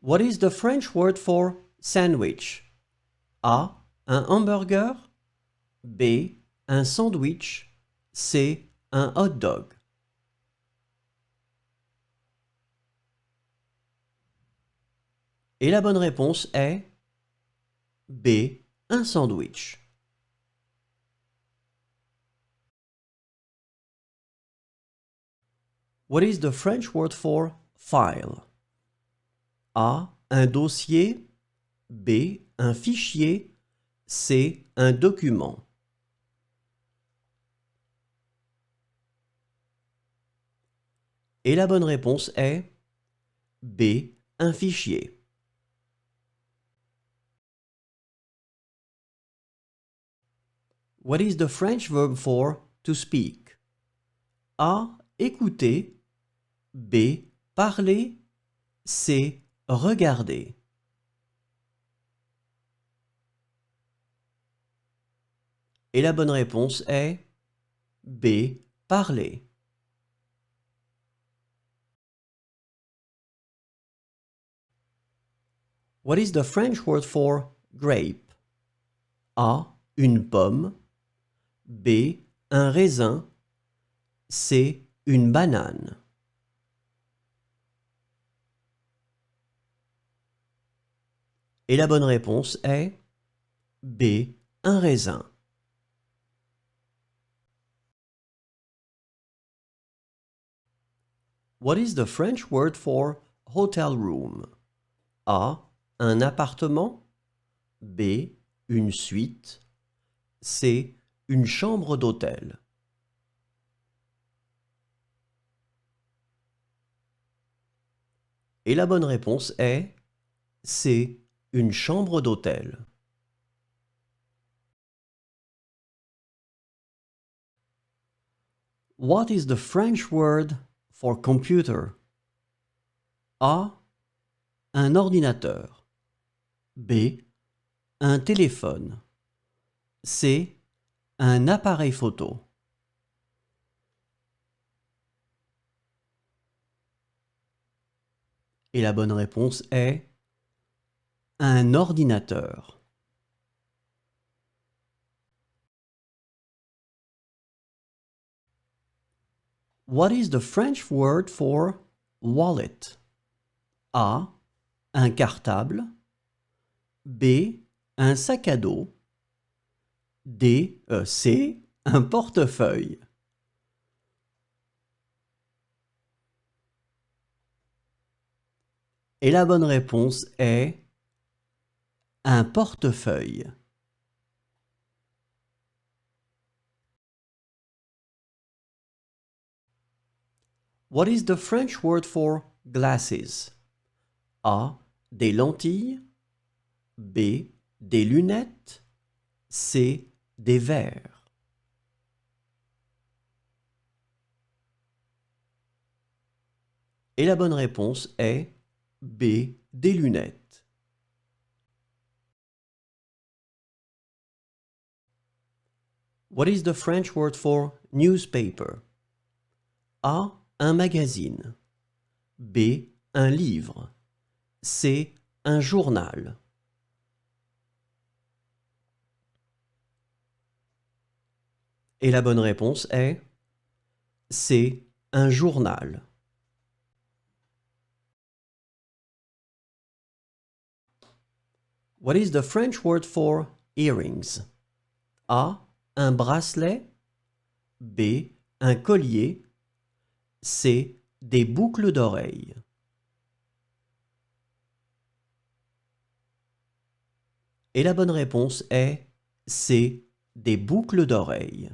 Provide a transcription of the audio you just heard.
What is the French word for sandwich? A. Un hamburger. B. Un sandwich. C. Un hot dog. Et la bonne réponse est B. Un sandwich. What is the French word for file? A. Un dossier. B. Un fichier. C. Un document. Et la bonne réponse est B. Un fichier. What is the French verb for to speak? A. Écouter. B. Parler. C. Regarder. Et la bonne réponse est B. Parler. What is the French word for grape? A. Une pomme. B. Un raisin. C. Une banane. Et la bonne réponse est B. Un raisin. What is the French word for hotel room? A. Un appartement. B. Une suite. C. Une chambre d'hôtel. Et la bonne réponse est C. Une chambre d'hôtel. What is the French word for computer? A. Un ordinateur. B. Un téléphone. C. Un appareil photo. Et la bonne réponse est un ordinateur. What is the French word for wallet? A. Un cartable. B. Un sac à dos. C. Un portefeuille. Et la bonne réponse est un portefeuille. What is the French word for glasses? A. Des lentilles. B. Des lunettes. C. Des verres. Et la bonne réponse est B. Des lunettes. What is the French word for newspaper? A. Un magazine. B. Un livre. C. Un journal. Et la bonne réponse est C. Un journal. What is the French word for earrings? A. Un bracelet. B. Un collier. C. Des boucles d'oreilles. Et la bonne réponse est C. Des boucles d'oreilles.